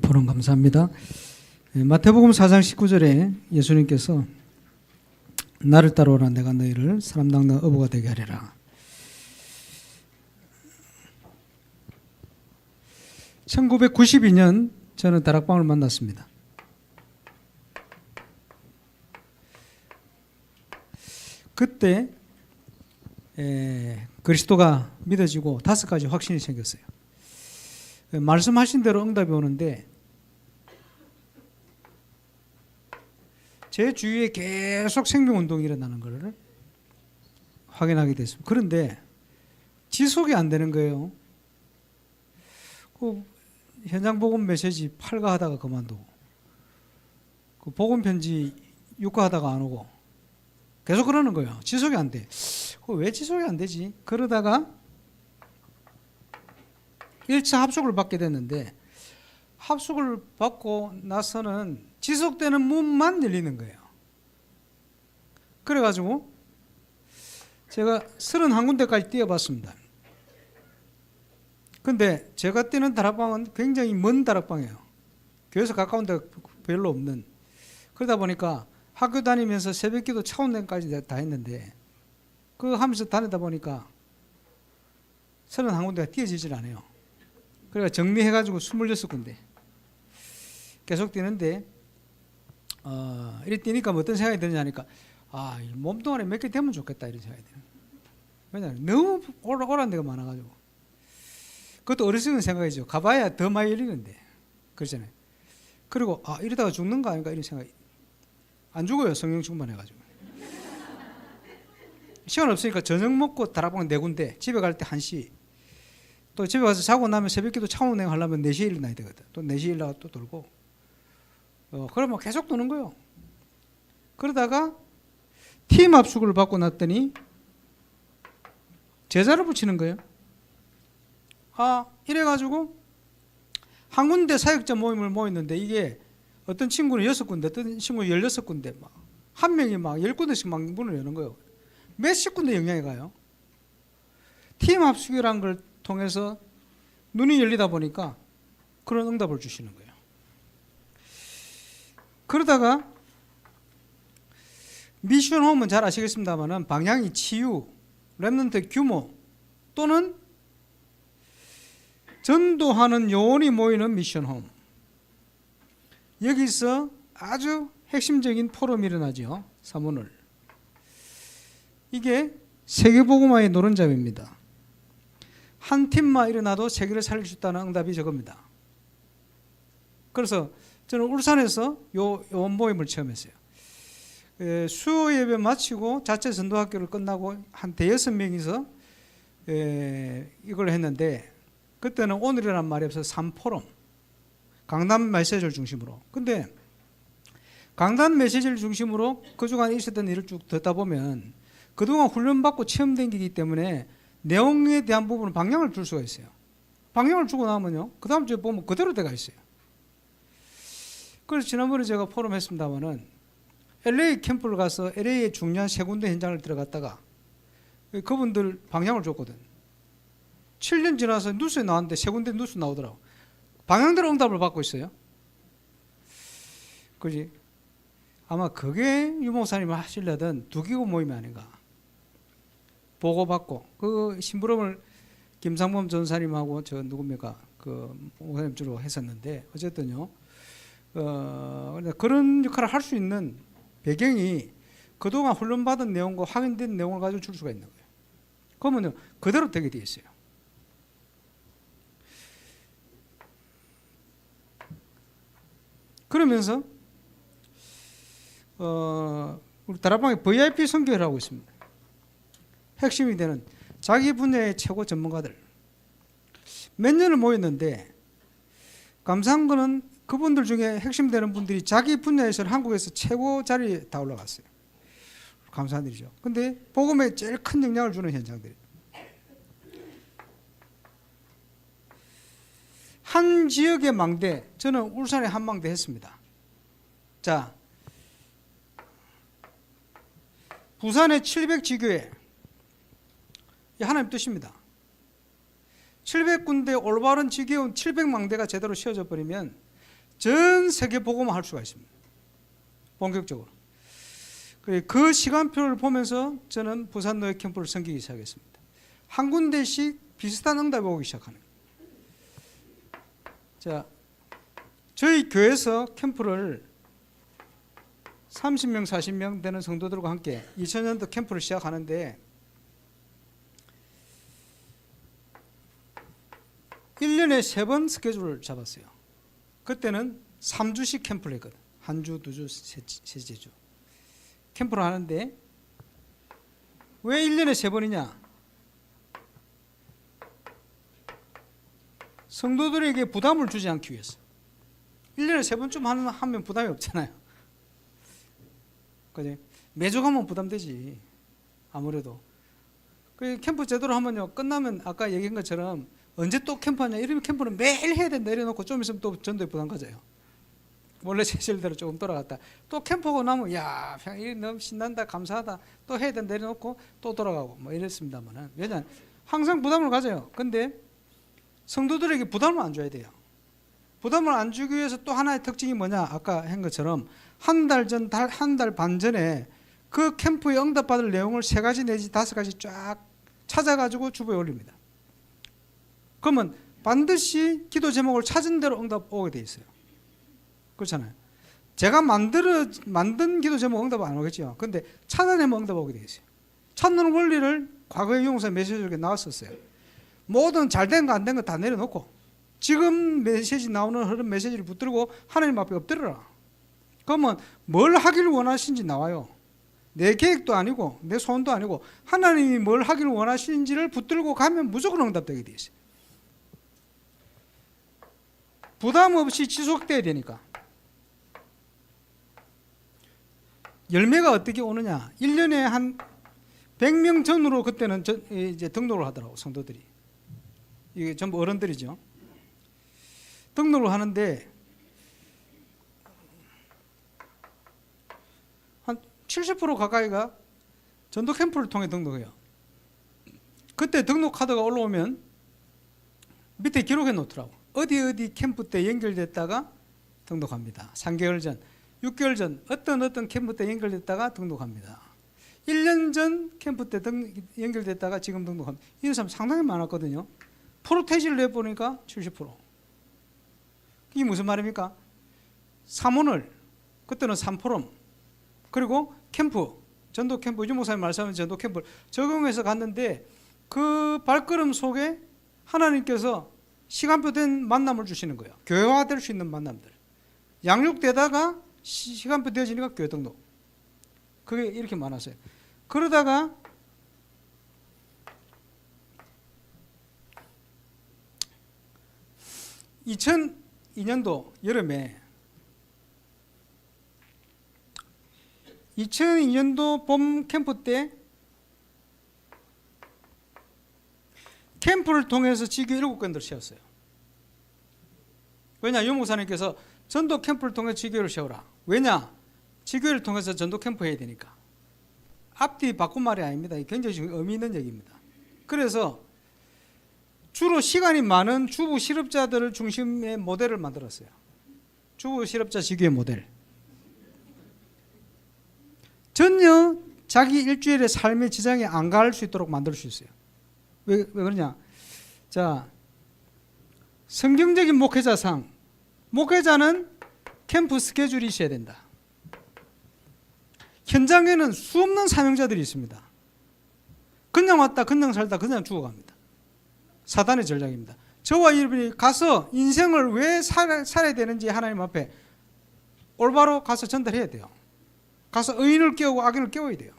포럼 감사합니다. 마태복음 4장 19절에 예수님께서 나를 따라오라 내가 너희를 사람 당당 어부가 되게 하리라. 1992년 저는 다락방을 만났습니다. 그때 그리스도가 믿어지고 5가지 확신이 생겼어요. 말씀하신 대로 응답이 오는데 제 주위에 계속 생명운동이 일어나는 것을 확인하게 됐습니다. 그런데 지속이 안 되는 거예요. 그 현장 복음 메시지 8가 하다가 그만두고 그 복음 편지 6가 하다가 안 오고 계속 그러는 거예요. 지속이 안 돼. 왜 지속이 안 되지? 그러다가 1차 합숙을 받게 됐는데 합숙을 받고 나서는 지속되는 문만 열리는 거예요. 그래가지고 제가 31군데까지 뛰어봤습니다. 근데 제가 뛰는 다락방은 굉장히 먼 다락방이에요. 교회에서 가까운 데가 별로 없는. 그러다 보니까 학교 다니면서 새벽기도 차원대까지 다 했는데 그거 하면서 다니다 보니까 31군데가 뛰어지질 않아요. 그래서 정리해가지고 26군데 계속 뛰는데 이렇게 뛰니까 어떤 생각이 드냐니까 몸뚱아리 몇 개 되면 좋겠다 이런 생각이 드는 거예요. 왜냐하면 너무 오락오락한 데가 많아가지고 그것도 어리석은 생각이죠. 가봐야 더 많이 열리는데 그렇잖아요. 그리고 이러다가 죽는 거 아닌가 이런 생각이. 안 죽어요. 성령 충만해가지고. 시간 없으니까 저녁 먹고 다락방 4군데 집에 갈 때 1시 또 집에 가서 자고 나면 새벽기도 차운행 하려면 4시에 일어나야 되거든. 또 4시에 일어나서 또 돌고 그러면 계속 도는 거예요. 그러다가 팀 합숙을 받고 났더니 제자를 붙이는 거예요. 이래가지고 한 군데 사역자 모임을 모였는데 이게 어떤 친구는 6군데 어떤 친구는 16군데 막 한 명이 막 10군데씩 막 문을 여는 거예요. 몇십 군데 영향이 가요. 팀 합숙이라는 걸 통해서 눈이 열리다 보니까 그런 응답을 주시는 거예요. 그러다가 미션홈은 잘 아시겠습니다만 방향이 치유, 렘넌트 규모 또는 전도하는 요원이 모이는 미션홈. 여기서 아주 핵심적인 포럼이 일어나죠. 사문을. 이게 세계복음화의 노른자입니다. 한 팀만 일어나도 세계를 살릴 수 있다는 응답이 저겁니다. 그래서 저는 울산에서 요 모임을 체험했어요. 수요 예배 마치고 자체 전도학교를 끝나고 한 5-6명이서 이걸 했는데 그때는 오늘이란 말이 없어서 3포럼 강단 메시지를 중심으로. 근데 강단 메시지를 중심으로 그 주간 있었던 일을 쭉 듣다 보면 그동안 훈련받고 체험된 기이기 때문에 내용에 대한 부분은 방향을 줄 수가 있어요. 방향을 주고 나면요 그 다음 주에 보면 그대로 돼가 있어요. 그래서 지난번에 제가 포럼 했습니다마는 LA 캠프를 가서 LA의 중요한 3군데 현장을 들어갔다가 그분들 방향을 줬거든. 7년 지나서 뉴스에 나왔는데 3군데 뉴스 나오더라고. 방향대로 응답을 받고 있어요. 그지? 아마 그게 유목사님을 하시려던 두기고 모임이 아닌가. 보고받고 그 심부름을 김상범 전사님하고 저 누굽니까 그 목사님 주로 했었는데 어쨌든요 그런 역할을 할 수 있는 배경이 그동안 훈련받은 내용과 확인된 내용을 가지고 줄 수가 있는 거예요. 그러면요 그대로 되게 돼 있어요. 그러면서 우리 다락방에 VIP 선교회를 하고 있습니다. 핵심이 되는 자기 분야의 최고 전문가들 몇 년을 모였는데 감사한 거는 그분들 중에 핵심 되는 분들이 자기 분야에서는 한국에서 최고 자리에 다 올라갔어요. 감사한 일이죠. 근데 복음에 제일 큰 영향을 주는 현장들이 한 지역의 망대, 저는 울산에 한 망대 했습니다. 자, 부산의 700지교회 하나님 뜻입니다. 700군데 올바른 지교회 700망대가 제대로 씌워져 버리면 전 세계 보고만 할 수가 있습니다. 본격적으로. 그 시간표를 보면서 저는 부산 노예 캠프를 섬기기 시작했습니다. 한 군데씩 비슷한 응답이 오기 시작하는 거예요. 자, 저희 교회에서 캠프를 30명, 40명 되는 성도들과 함께 2000년도 캠프를 시작하는데 1년에 3번 스케줄을 잡았어요. 그때는 3주씩 캠프를 했거든. 한 주, 2주, 셋째 주. 캠프를 하는데 왜 1년에 3번이냐? 성도들에게 부담을 주지 않기 위해서. 1년에 3번쯤 하면 부담이 없잖아요. 그지? 매주 가면 부담되지. 아무래도. 그 캠프 제대로 하면요. 끝나면 아까 얘기한 것처럼 언제 또 캠프하냐? 이러면 캠프는 매일 해야 된다 이래놓고 좀 있으면 또 전도에 부담 가져요. 원래 제실대로 조금 돌아갔다. 또 캠프하고 나면 야, 이게 너무 신난다, 감사하다. 또 해야 된다 이래놓고 또 돌아가고 뭐 이랬습니다만은. 왜냐하면 항상 부담을 가져요. 근데 성도들에게 부담을 안 줘야 돼요. 부담을 안 주기 위해서 또 하나의 특징이 뭐냐? 아까 한 것처럼 한 달 반 전에 그 캠프에 응답받을 내용을 3가지 내지 5가지 쫙 찾아가지고 주보에 올립니다. 그러면 반드시 기도 제목을 찾은 대로 응답 오게 돼 있어요. 그렇잖아요. 제가 만든 기도 제목 응답 안 오겠죠. 근데 찾아내면 응답 오게 돼 있어요. 찾는 원리를 과거의 용사 메시지에 나왔었어요. 모든 잘된 거 안 된 거 다 내려놓고 지금 메시지 나오는 흐름 메시지를 붙들고 하나님 앞에 엎드려라. 그러면 뭘 하기를 원하시는지 나와요. 내 계획도 아니고 내 소원도 아니고 하나님이 뭘 하기를 원하시는지를 붙들고 가면 무조건 응답되게 돼 있어요. 부담 없이 지속돼야 되니까. 열매가 어떻게 오느냐? 1년에 한 100명 전후로 그때는 이제 등록을 하더라고, 성도들이. 이게 전부 어른들이죠. 등록을 하는데 한 70% 가까이가 전도 캠프를 통해 등록해요. 그때 등록 카드가 올라오면 밑에 기록해 놓더라고. 어디 캠프 때 연결됐다가 등록합니다. 3개월 전, 6개월 전 어떤 캠프 때 연결됐다가 등록합니다. 1년 전 캠프 때 연결됐다가 지금 등록합니다. 이런 사람 상당히 많았거든요. 프로테이지를 내보니까 70%. 이게 무슨 말입니까? 3오늘, 그때는 3포럼, 그리고 캠프, 전도 캠프, 유 목사님 말씀하신 전도 캠프를 적용해서 갔는데 그 발걸음 속에 하나님께서 시간표 된 만남을 주시는 거예요. 교회화될 수 있는 만남들. 양육되다가 시간표 되어지니까 교회 등록. 그게 이렇게 많았어요. 그러다가 2002년도 여름에 2002년도 봄 캠프 때 캠프를 통해서 지교 7건들을 세웠어요. 왜냐? 유 목사님께서 전도 캠프를 통해 지교를 세우라. 왜냐? 지교를 통해서 전도 캠프 해야 되니까. 앞뒤 바꾼 말이 아닙니다. 굉장히 의미 있는 얘기입니다. 그래서 주로 시간이 많은 주부 실업자들을 중심의 모델을 만들었어요. 주부 실업자 지교의 모델. 전혀 자기 일주일의 삶의 지장에 안 갈 수 있도록 만들 수 있어요. 왜 그러냐? 자, 성경적인 목회자상, 목회자는 캠프 스케줄이 있어야 된다. 현장에는 수없는 사명자들이 있습니다. 그냥 왔다, 그냥 살다, 그냥 죽어갑니다. 사단의 전략입니다. 저와 여러분이 가서 인생을 왜 살아야 되는지 하나님 앞에 올바로 가서 전달해야 돼요. 가서 의인을 깨우고 악인을 깨워야 돼요.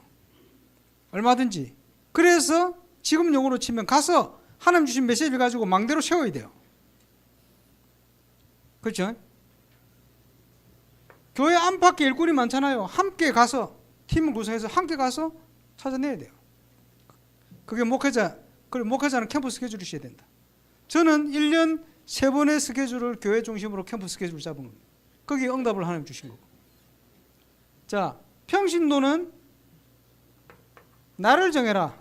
얼마든지. 그래서 지금 용어로 치면 가서 하나님 주신 메시지를 가지고 망대로 세워야 돼요. 그렇죠? 교회 안팎에 일꾼이 많잖아요. 함께 가서 팀을 구성해서 함께 가서 찾아내야 돼요. 그게 목회자. 그리고 목회자는 캠프 스케줄이 있어야 된다. 저는 1년 3번의 스케줄을 교회 중심으로 캠프 스케줄을 잡은 겁니다. 거기에 응답을 하나님 주신 거고. 자, 평신도는 나를 정해라.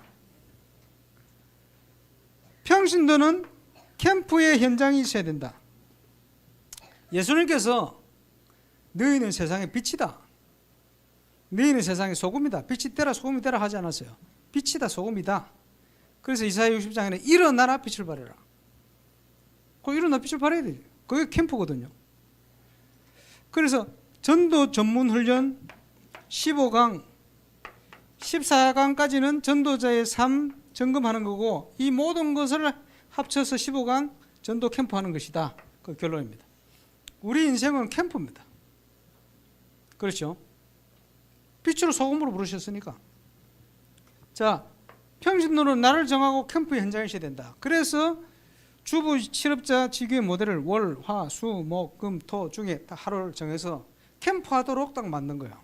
평신도는 캠프의 현장이 있어야 된다. 예수님께서 너희는 세상의 빛이다. 너희는 세상의 소금이다. 빛이 되라 소금이 되라 하지 않았어요. 빛이다 소금이다. 그래서 이사야 60장에는 일어나라 빛을 발해라. 그 일어나 빛을 발해야 돼요. 그게 캠프거든요. 그래서 전도 전문 훈련 15강 14강까지는 전도자의 삶 점검하는 거고, 이 모든 것을 합쳐서 15강 전도 캠프 하는 것이다. 그 결론입니다. 우리 인생은 캠프입니다. 그렇죠? 빛으로 소금으로 부르셨으니까. 자, 평신도는 나를 정하고 캠프 현장에 있어야 된다. 그래서 주부 실업자 지교의 모델을 월, 화, 수, 목, 금, 토 중에 딱 하루를 정해서 캠프하도록 딱 만든 거예요.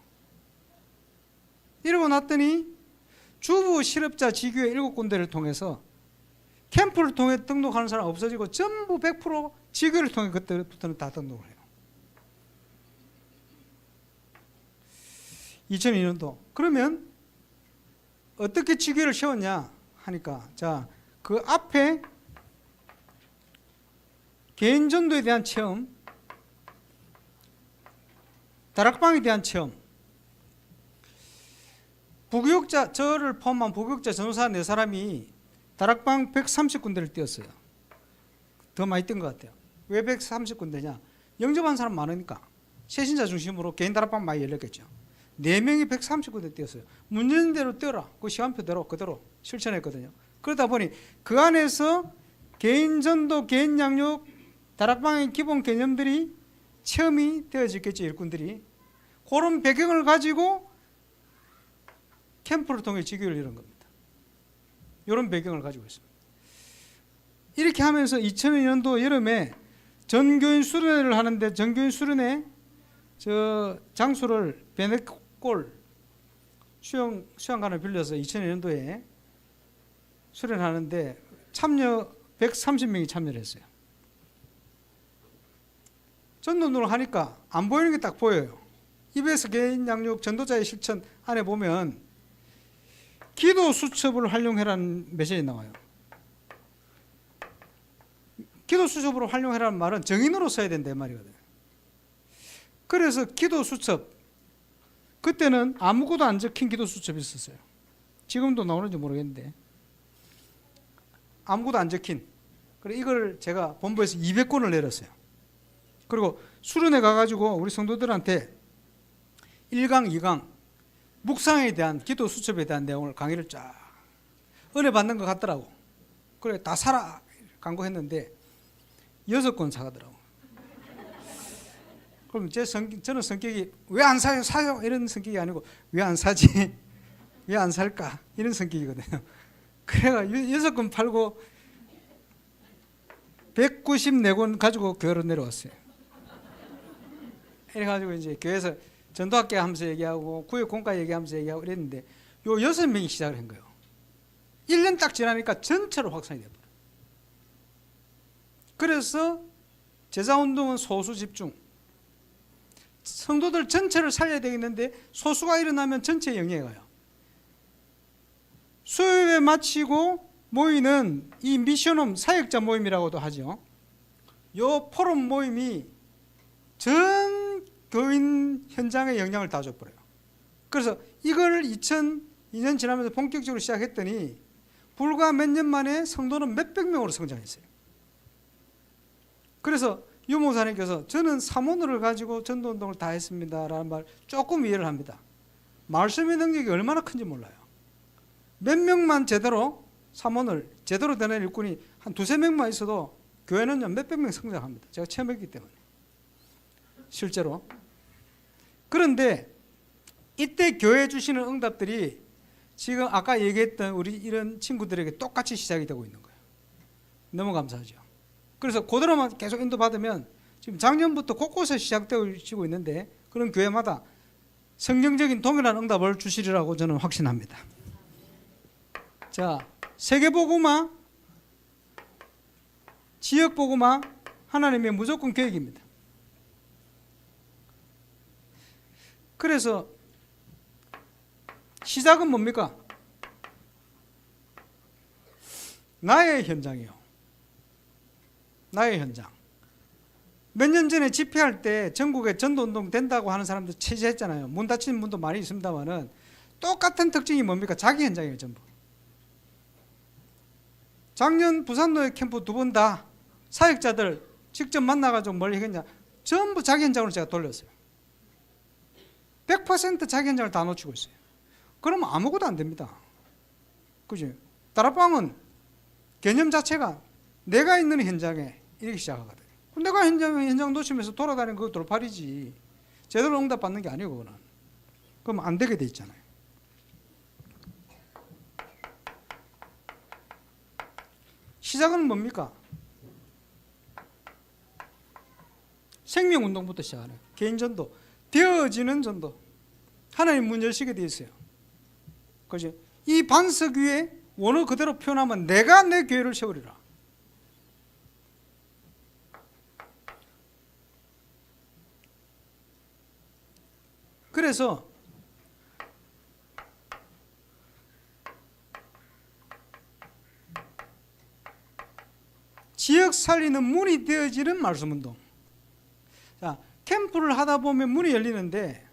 이러고 났더니 주부 실업자 지교회 7군데를 통해서 캠프를 통해 등록하는 사람 없어지고 전부 100% 지교를 통해 그때부터는 다 등록을 해요. 2002년도. 그러면 어떻게 지교를 세웠냐 하니까, 자, 그 앞에 개인 전도에 대한 체험, 다락방에 대한 체험, 부교육자, 저를 포함한 부교육자 전도사 4사람이 다락방 130군데를 뛰었어요. 더 많이 뛴 것 같아요. 왜 130군데냐? 영접한 사람 많으니까. 세신자 중심으로 개인 다락방 많이 열렸겠죠. 4명이 130군데 뛰었어요. 문제는 대로 뛰어라. 그 시간표대로 그대로 실천했거든요. 그러다 보니 그 안에서 개인 전도, 개인 양육, 다락방의 기본 개념들이 체험이 되어졌겠죠. 일꾼들이. 그런 배경을 가지고 캠프를 통해 지교를 이룬 겁니다. 이런 배경을 가지고 있습니다. 이렇게 하면서 2002년도 여름에 전교인 수련회를 하는데, 전교인 수련회 저 장소를 베네골 수영관을 빌려서 2002년도에 수련하는데 참여 130명이 참여를 했어요. 전도를 하니까 안 보이는 게 딱 보여요. 입에서 개인 양육 전도자의 실천 안에 보면 기도 수첩을 활용해라는 메시지 나와요. 기도 수첩으로 활용해라는 말은 정인으로 써야 된다 이 말이거든요. 그래서 기도 수첩, 그때는 아무것도 안 적힌 기도 수첩이 있었어요. 지금도 나오는지 모르겠는데 아무것도 안 적힌. 그래 이걸 제가 본부에서 200권을 내렸어요. 그리고 수련회 가가지고 우리 성도들한테 1강, 2강 묵상에 대한 기도 수첩에 대한 내용을 강의를 쫙 은혜 받는 것 같더라고. 그래 다 사라 강구했는데 6권 사가더라고. 그럼 저는 성격이 왜 안 사요? 사요 이런 성격이 아니고 왜 안 사지? 왜 안 살까? 이런 성격이거든요. 그래가 6권 팔고 194권 가지고 교회로 내려왔어요. 이래가지고 이제 교회에서 전도학교 하면서 얘기하고 구역 공과 얘기하면서 얘기하고 이랬는데 요 6명이 시작을 한 거예요. 1년 딱 지나니까 전체로 확산이 돼버려요. 그래서 제자운동은 소수 집중. 성도들 전체를 살려야 되겠는데 소수가 일어나면 전체에 영향이 가요. 수요일에 마치고 모이는 이 미션홈 사역자 모임이라고도 하죠. 요 포럼 모임이 전 교인 현장에 영향을 다 줘버려요. 그래서 이걸 2002년 지나면서 본격적으로 시작했더니 불과 몇 년 만에 성도는 몇백 명으로 성장했어요. 그래서 유 목사님께서 저는 사모노를 가지고 전도운동을 다 했습니다라는 말 조금 이해를 합니다. 말씀의 능력이 얼마나 큰지 몰라요. 몇 명만 제대로 사모를 제대로 되는 일꾼이 한 2~3명만 있어도 교회는 몇백 명 성장합니다. 제가 체험했기 때문에 실제로. 그런데 이때 교회 주시는 응답들이 지금 아까 얘기했던 우리 이런 친구들에게 똑같이 시작이 되고 있는 거예요. 너무 감사하죠. 그래서 그대로만 계속 인도받으면 지금 작년부터 곳곳에 시작되고 있는데 그런 교회마다 성경적인 동일한 응답을 주시리라고 저는 확신합니다. 자, 세계복음화, 지역복음화, 하나님의 무조건 계획입니다. 그래서 시작은 뭡니까? 나의 현장이요. 나의 현장. 몇 년 전에 집회할 때 전국에 전도운동 된다고 하는 사람들 취재했잖아요. 문 닫히는 분도 많이 있습니다만은 똑같은 특징이 뭡니까? 자기 현장이에요, 전부. 작년 부산노예 캠프 2번 다 사역자들 직접 만나가지고 뭘 했냐? 전부 자기 현장으로 제가 돌렸어요. 100% 자기 현장을 다 놓치고 있어요. 그러면 아무것도 안 됩니다. 그죠? 다락방은 개념 자체가 내가 있는 현장에 이렇게 시작하거든요. 내가 현장 놓치면서 돌아다니는 거 돌팔이지. 제대로 응답받는 게 아니고, 그거는. 그럼 안 되게 돼 있잖아요. 시작은 뭡니까? 생명운동부터 시작하는 개인전도, 되어지는 전도. 하나님 문 열시게 되어 있어요. 그죠? 이 반석 위에 원어 그대로 표현하면 내가 내 교회를 세우리라. 그래서 지역 살리는 문이 되어지는 말씀운동. 자, 캠프를 하다 보면 문이 열리는데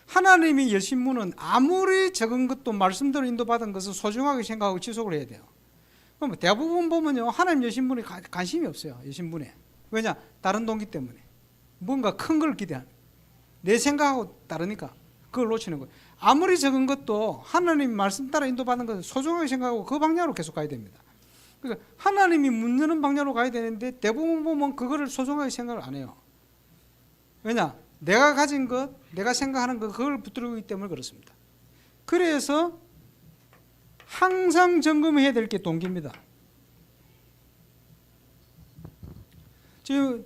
하나님이 여신 문은 아무리 적은 것도 말씀대로 인도받은 것을 소중하게 생각하고 지속을 해야 돼요. 그럼 대부분 보면요, 하나님 여신 문에 관심이 없어요. 여신 문에. 왜냐? 다른 동기 때문에. 뭔가 큰 걸 기대하는. 내 생각하고 다르니까 그걸 놓치는 거예요. 아무리 적은 것도 하나님 말씀 따라 인도받는 것을 소중하게 생각하고 그 방향으로 계속 가야 됩니다. 그러니까 하나님이 문 여는 방향으로 가야 되는데 대부분 보면 그거를 소중하게 생각을 안 해요. 왜냐? 내가 가진 것, 내가 생각하는 것, 그걸 붙들고 있기 때문에 그렇습니다. 그래서 항상 점검해야 될 게 동기입니다. 지금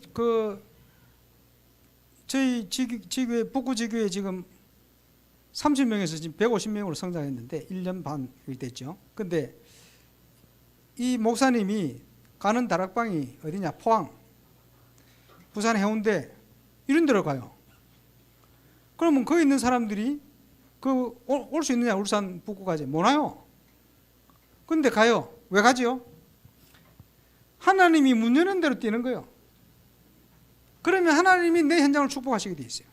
저희 지교회, 북구지교회 지금 30명에서 지금 150명으로 성장했는데 1년 반이 됐죠. 근데 이 목사님이 가는 다락방이 어디냐? 포항, 부산 해운대 이런 데로 가요. 그러면 거기 있는 사람들이 올 수 있느냐? 울산 북구까지 못 와요. 근데 가요. 왜 가지요? 하나님이 문 여는 대로 뛰는 거예요. 그러면 하나님이 내 현장을 축복하시게 돼 있어요.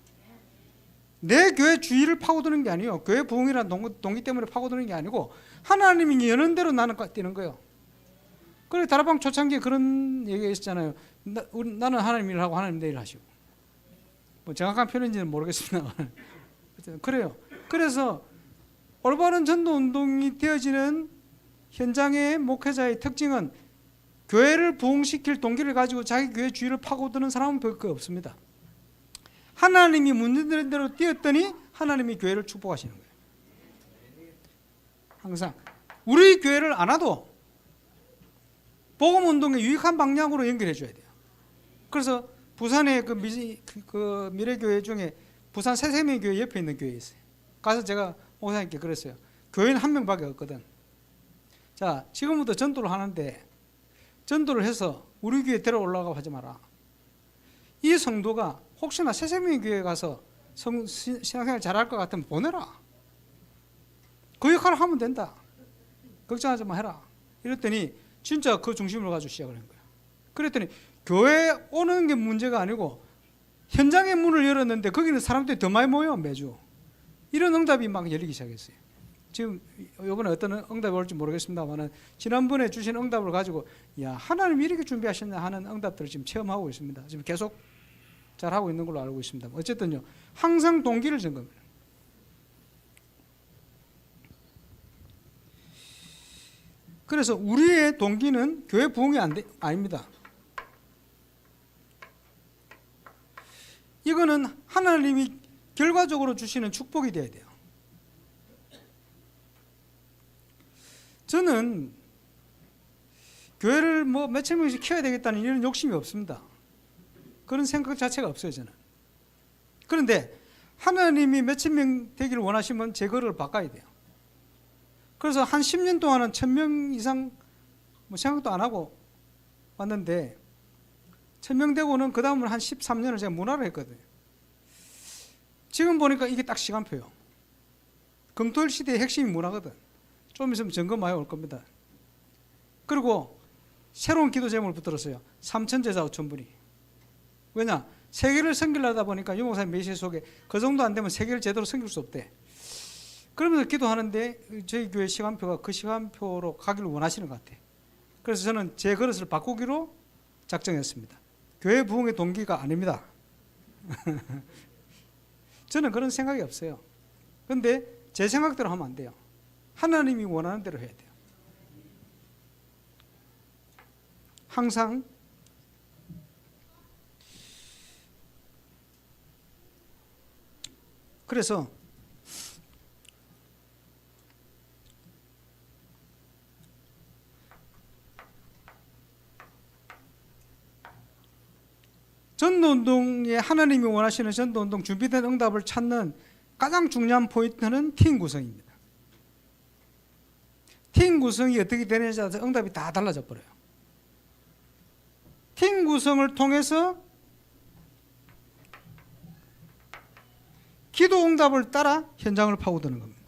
내 교회 주의를 파고드는 게 아니에요. 교회 부흥이라는 동기 때문에 파고드는 게 아니고 하나님이 여는 대로 나는 뛰는 거예요. 그래 다락방 초창기에 그런 얘기가 있었잖아요. 나는 하나님 일을 하고 하나님 내 일을 하시고. 뭐 정확한 표현인지는 모르겠습니다. 그래요. 그래서 올바른 전도운동이 되어지는 현장의 목회자의 특징은 교회를 부흥시킬 동기를 가지고 자기 교회 주의를 파고드는 사람은 별거 없습니다. 하나님이 문제되는 대로 뛰었더니 하나님이 교회를 축복하시는 거예요. 항상 우리 교회를 안 와도 복음운동의 유익한 방향으로 연결해 줘야 돼요. 그래서 부산의 그 미래교회 중에 부산 새세미교회 옆에 있는 교회에 있어요. 가서 제가 목사님께 그랬어요. 교회는 한 명밖에 없거든. 자, 지금부터 전도를 하는데 전도를 해서 우리 교회 데려올라가고 하지 마라. 이 성도가 혹시나 새세미교회 가서 신앙생활 잘할 것 같으면 보내라. 그 역할을 하면 된다. 걱정하지 마 해라. 이랬더니 진짜 그 중심을 가지고 시작을 한 거야. 그랬더니 교회 오는 게 문제가 아니고 현장의 문을 열었는데 거기는 사람들이 더 많이 모여 매주. 이런 응답이 막 열리기 시작했어요. 지금 이번에 어떤 응답이 올지 모르겠습니다만 지난번에 주신 응답을 가지고 야 하나님이 이렇게 준비하셨나 하는 응답들을 지금 체험하고 있습니다. 지금 계속 잘하고 있는 걸로 알고 있습니다. 어쨌든요. 항상 동기를 점검해요. 그래서 우리의 동기는 교회 부흥이 아닙니다. 이거는 하나님이 결과적으로 주시는 축복이 되어야 돼요. 저는 교회를 뭐 몇천 명씩 키워야 되겠다는 이런 욕심이 없습니다. 그런 생각 자체가 없어요, 저는. 그런데 하나님이 몇천 명 되기를 원하시면 제 거를 바꿔야 돼요. 그래서 한 10년 동안은 1000명 이상 뭐 생각도 안 하고 왔는데 1000명 되고는 그 다음은 한 13년을 제가 문화를 했거든요. 지금 보니까 이게 딱 시간표요. 금토일 시대의 핵심이 문화거든. 좀 있으면 점검 많이 올 겁니다. 그리고 새로운 기도 제목을 붙들었어요. 3000제자 5000분이. 왜냐? 세계를 섬기려다 보니까 유 목사님 메시지 속에 그 정도 안 되면 세계를 제대로 섬길 수 없대. 그러면서 기도하는데 저희 교회 시간표가 그 시간표로 가기를 원하시는 것 같아요. 그래서 저는 제 그릇을 바꾸기로 작정했습니다. 교회 부흥의 동기가 아닙니다. 저는 그런 생각이 없어요. 그런데 제 생각대로 하면 안 돼요. 하나님이 원하는 대로 해야 돼요. 항상 그래서 전도운동에 하나님이 원하시는 전도운동 준비된 응답을 찾는 가장 중요한 포인트는 팀 구성입니다. 팀 구성이 어떻게 되느냐에 따라서 응답이 다 달라져 버려요. 팀 구성을 통해서 기도 응답을 따라 현장을 파고드는 겁니다.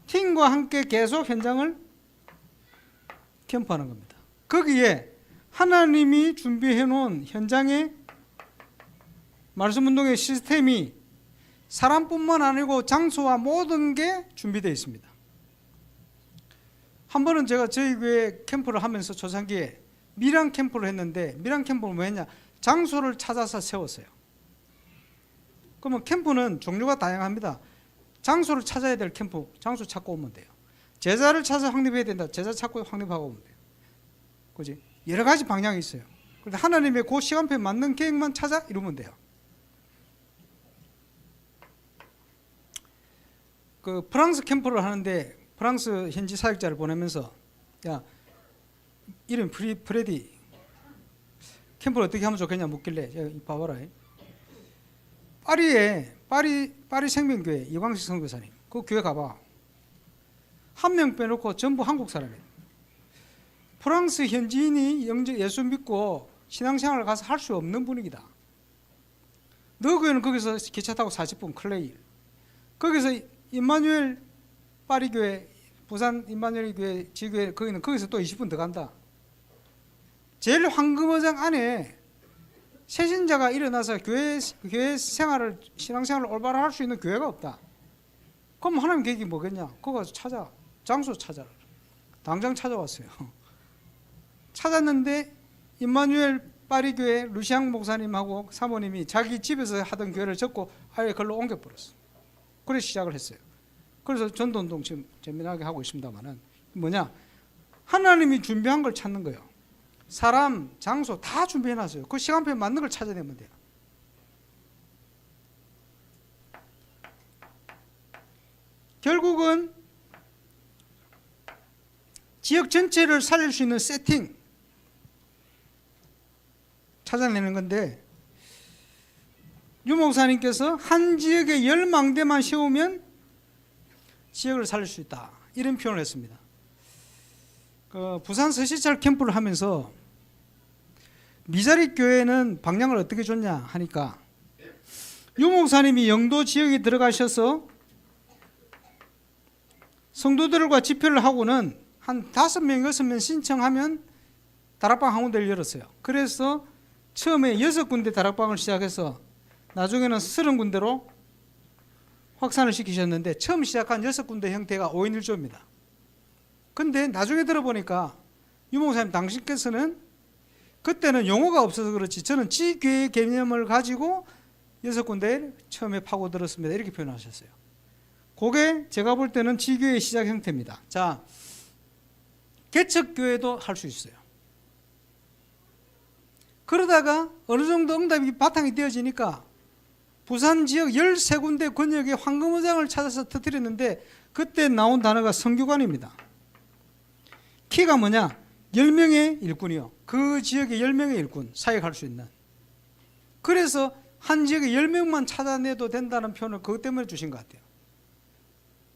팀과 함께 계속 현장을 캠프하는 겁니다. 거기에 하나님이 준비해 놓은 현장의 말씀운동의 시스템이 사람뿐만 아니고 장소와 모든 게 준비되어 있습니다. 한 번은 제가 저희 교회 캠프를 하면서 초창기에 미랑 캠프를 했는데, 미랑 캠프는 뭐 했냐? 장소를 찾아서 세웠어요. 그러면 캠프는 종류가 다양합니다. 장소를 찾아야 될 캠프, 장소 찾고 오면 돼요. 제자를 찾아 확립해야 된다. 제자 찾고 확립하고 오면 돼요. 그지? 여러 가지 방향이 있어요. 그런데 하나님의 그 시간표에 맞는 계획만 찾아 이루면 돼요. 그 프랑스 캠프를 하는데 프랑스 현지 사역자를 보내면서, 야, 이름 프레디, 캠프를 어떻게 하면 좋겠냐 묻길래 제가 봐봐라. 파리에 파리 생명교회 이광식 선교사님, 그 교회 가봐. 한 명 빼놓고 전부 한국 사람이에요. 프랑스 현지인이 예수 믿고 신앙생활을 가서 할 수 없는 분위기다. 너 교회는 거기서 기차 타고 40분 클레이, 거기서 임마누엘 파리교회, 부산 임마누엘 교회 지교회, 거기서 또 20분 더 간다. 제일 황금어장 안에 새신자가 일어나서 교회 생활을, 신앙생활을 올바로 할 수 있는 교회가 없다. 그럼 하나님 계획이 뭐겠냐? 거기 가서 찾아. 장소 찾아라. 당장 찾아왔어요. 찾았는데 임마누엘 파리교회 루시앙 목사님하고 사모님이 자기 집에서 하던 교회를 접고 아예 그걸로 옮겨버렸어. 그래 시작을 했어요. 그래서 전도운동 지금 재미나게 하고 있습니다만은 뭐냐? 하나님이 준비한 걸 찾는 거예요. 사람, 장소 다 준비해놨어요. 그 시간표에 맞는 걸 찾아내면 돼요. 결국은 지역 전체를 살릴 수 있는 세팅 찾아내는 건데, 유 목사님께서 한 지역에 10망대만 세우면 지역을 살릴 수 있다, 이런 표현을 했습니다. 그 부산 서시찰 캠프를 하면서 미자리 교회는 방향을 어떻게 줬냐 하니까, 유 목사님이 영도 지역에 들어가셔서 성도들과 집회를 하고는 한 5명, 6명 신청하면 다락방 한 군데를 열었어요. 그래서 처음에 6군데 다락방을 시작해서 나중에는 30군데로 확산을 시키셨는데, 처음 시작한 6군데 형태가 5인 1조입니다. 근데 나중에 들어보니까 유 목사님 당신께서는, 그때는 용어가 없어서 그렇지 저는 지교회 개념을 가지고 6군데 처음에 파고들었습니다, 이렇게 표현하셨어요. 그게 제가 볼 때는 지교회의 시작 형태입니다. 자, 개척교회도 할 수 있어요. 그러다가 어느 정도 응답이 바탕이 되어지니까 부산 지역 13군데 권역에 황금어장을 찾아서 터뜨렸는데, 그때 나온 단어가 선교관입니다. 키가 뭐냐? 10명의 일꾼이요. 그 지역에 10명의 일꾼, 사역할 수 있는. 그래서 한 지역에 10명만 찾아내도 된다는 표현을 그것 때문에 주신 것 같아요.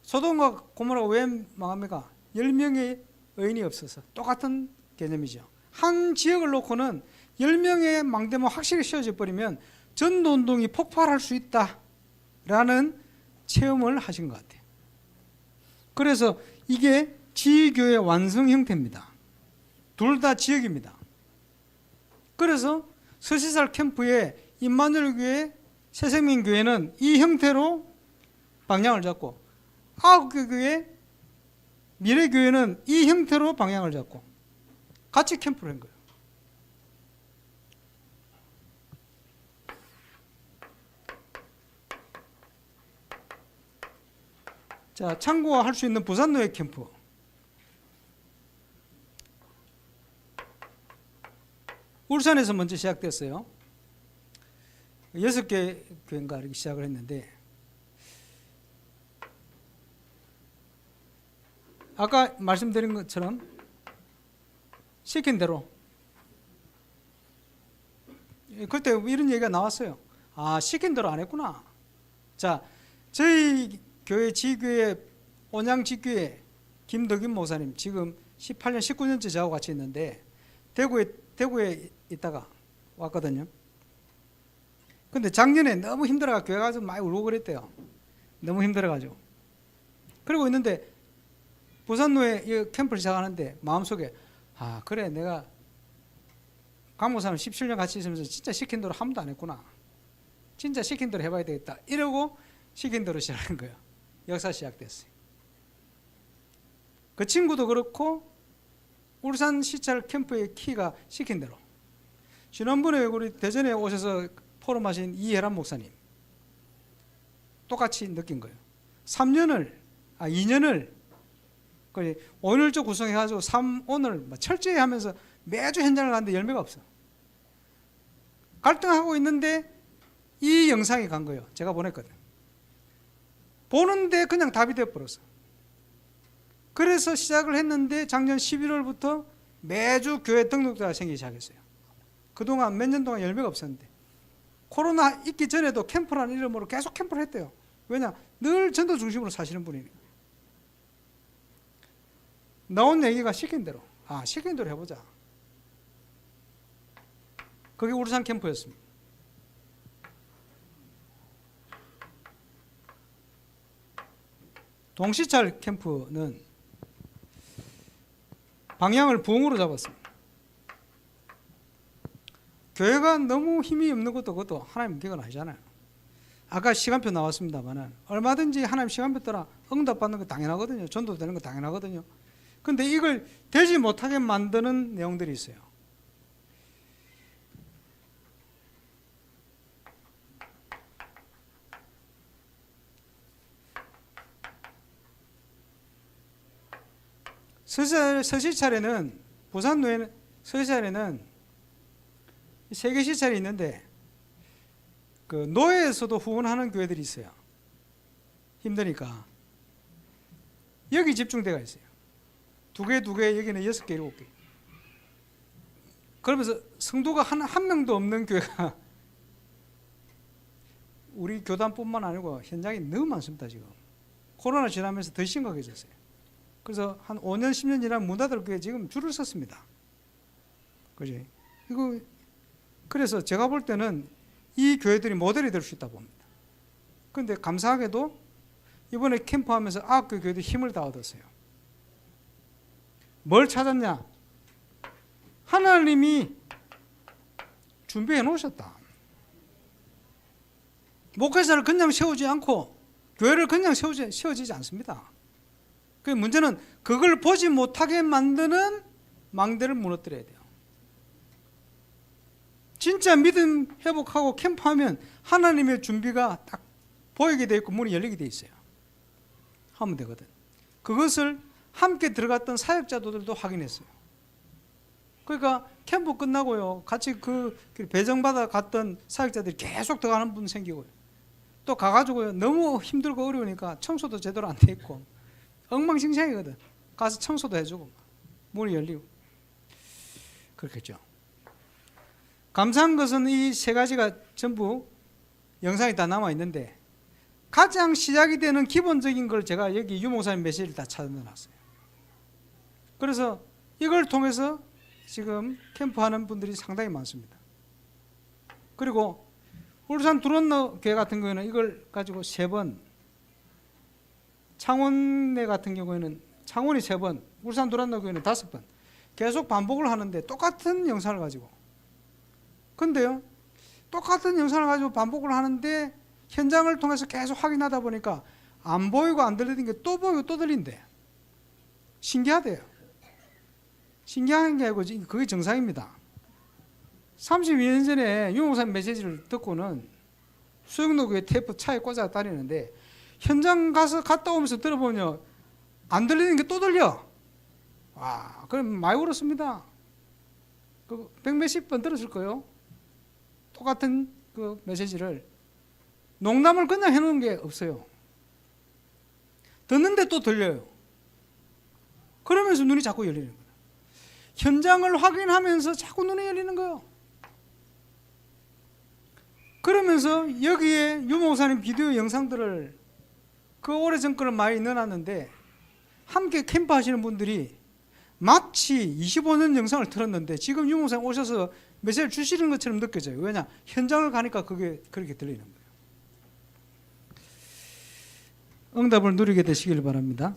소돔과 고모라가 왜 망합니까? 10명의 의인이 없어서. 똑같은 개념이죠. 한 지역을 놓고는 10명의 망대만 확실히 씌워져 버리면 전도운동이 폭발할 수 있다라는 체험을 하신 것 같아요. 그래서 이게 지교의 완성 형태입니다. 둘 다 지역입니다. 그래서 서시살 캠프의 임마누엘교회, 새생명교회는 이 형태로 방향을 잡고, 아홉교회, 미래교회는 이 형태로 방향을 잡고 같이 캠프를 한 거예요. 자, 참고할 수 있는 부산노예 캠프. 울산에서 먼저 시작됐어요. 6개 교회인가 이렇게 시작을 했는데, 아까 말씀드린 것처럼 시킨 대로, 그때 이런 얘기가 나왔어요. 아, 시킨 대로 안 했구나. 자, 저희 교회 지교회 온양 지교회 김덕인 목사님 지금 18년 19년째 저하고 같이 있는데 대구에 있다가 왔거든요. 근데 작년에 너무 힘들어가 교회 가서 많이 울고 그랬대요. 너무 힘들어가지고. 그러고 있는데 부산노예 캠프를 시작하는데 마음속에, 아 그래, 내가 강목사님 17년 같이 있으면서 진짜 시킨 대로 한 번도 안 했구나. 진짜 시킨 대로 해봐야 되겠다. 이러고 시킨 대로 시작한 거예요. 역사 시작됐어요. 그 친구도 그렇고 울산 시찰 캠프의 키가 시킨 대로. 지난번에 우리 대전에 오셔서 포럼하신 이혜란 목사님 똑같이 느낀 거예요. 2년을 오늘조 구성해가지고 3오늘 철저히 하면서 매주 현장을 가는데 열매가 없어. 갈등하고 있는데 이 영상이 간 거예요. 제가 보냈거든요. 보는데 그냥 답이 되어버렸어. 그래서 시작을 했는데 작년 11월부터 매주 교회 등록자가 생기기 시작했어요. 그동안 몇 년 동안 열매가 없었는데 코로나 있기 전에도 캠프라는 이름으로 계속 캠프를 했대요. 왜냐? 늘 전도 중심으로 사시는 분이니까. 나온 얘기가 시킨 대로, 시킨 대로 해보자. 그게 울산 캠프였습니다. 동시찰 캠프는 방향을 부흥으로 잡았습니다. 교회가 너무 힘이 없는 것도 그것도 하나님 기가 아니잖아요. 아까 시간표 나왔습니다만 얼마든지 하나님 시간표 따라 응답받는 거 당연하거든요. 전도되는 거 당연하거든요. 근데 이걸 되지 못하게 만드는 내용들이 있어요. 서시찰에는, 부산노예 서시찰에는 세계 시찰이 있는데 그 노예에서도 후원하는 교회들이 있어요. 힘드니까 여기 집중되어 있어요. 두 개, 여기는 6개, 7개. 그러면서 성도가 한 명도 없는 교회가 우리 교단뿐만 아니고 현장에 너무 많습니다. 지금 코로나 지나면서 더 심각해졌어요. 그래서 한 5년, 10년 지나면 문 닫을 교회 지금 줄을 섰습니다. 그지? 이거 그래서 제가 볼 때는 이 교회들이 모델이 될 수 있다 봅니다. 그런데 감사하게도 이번에 캠프하면서 그 교회들이 힘을 다 얻었어요. 뭘 찾았냐? 하나님이 준비해 놓으셨다. 목회자를 그냥 세우지 않고 교회를 그냥 세워지지 않습니다. 그 문제는 그걸 보지 못하게 만드는 망대를 무너뜨려야 돼요. 진짜 믿음 회복하고 캠프하면 하나님의 준비가 딱 보이게 돼 있고 문이 열리게 돼 있어요. 하면 되거든. 그것을 함께 들어갔던 사역자들도 확인했어요. 그러니까 캠프 끝나고요, 같이 그 배정받아 갔던 사역자들이 계속 더 가는 분 생기고요. 또 가가지고요, 너무 힘들고 어려우니까 청소도 제대로 안 돼 있고 엉망진창이거든. 가서 청소도 해주고 문이 열리고 그렇겠죠. 감사한 것은 이 세 가지가 전부 영상이 다 남아 있는데 가장 시작이 되는 기본적인 걸 제가 여기 유 목사님 메시지를 다 찾아놨어요. 그래서 이걸 통해서 지금 캠프하는 분들이 상당히 많습니다. 그리고 울산 두런너 교회 같은 경우에는 이걸 가지고 3번, 창원내 같은 경우에는 창원이 3번, 울산 두란노 교회는 5번. 계속 반복을 하는데 똑같은 영상을 가지고. 근데요, 똑같은 영상을 가지고 반복을 하는데 현장을 통해서 계속 확인하다 보니까 안 보이고 안 들리는 게 또 보이고 또 들린대. 신기하대요. 신기한 게 아니고 그게 정상입니다. 32년 전에 유 목사님 메시지를 듣고는 수영로교회 테이프 차에 꽂아 다니는데 현장 가서 갔다 오면서 들어보면 안 들리는 게 또 들려. 와, 그럼 많이 울었습니다. 그 100몇십 번 들었을 거예요. 똑같은 그 메시지를. 농담을 그냥 해놓은 게 없어요. 듣는데 또 들려요. 그러면서 눈이 자꾸 열리는 거예요. 현장을 확인하면서 자꾸 눈이 열리는 거예요. 그러면서 여기에 유 목사님 비디오 영상들을 그 오래전 거를 많이 넣어놨는데 함께 캠프 하시는 분들이 마치 25년 영상을 틀었는데 지금 유 목사님 오셔서 메시지를 주시는 것처럼 느껴져요. 왜냐? 현장을 가니까 그게 그렇게 들리는 거예요. 응답을 누리게 되시길 바랍니다.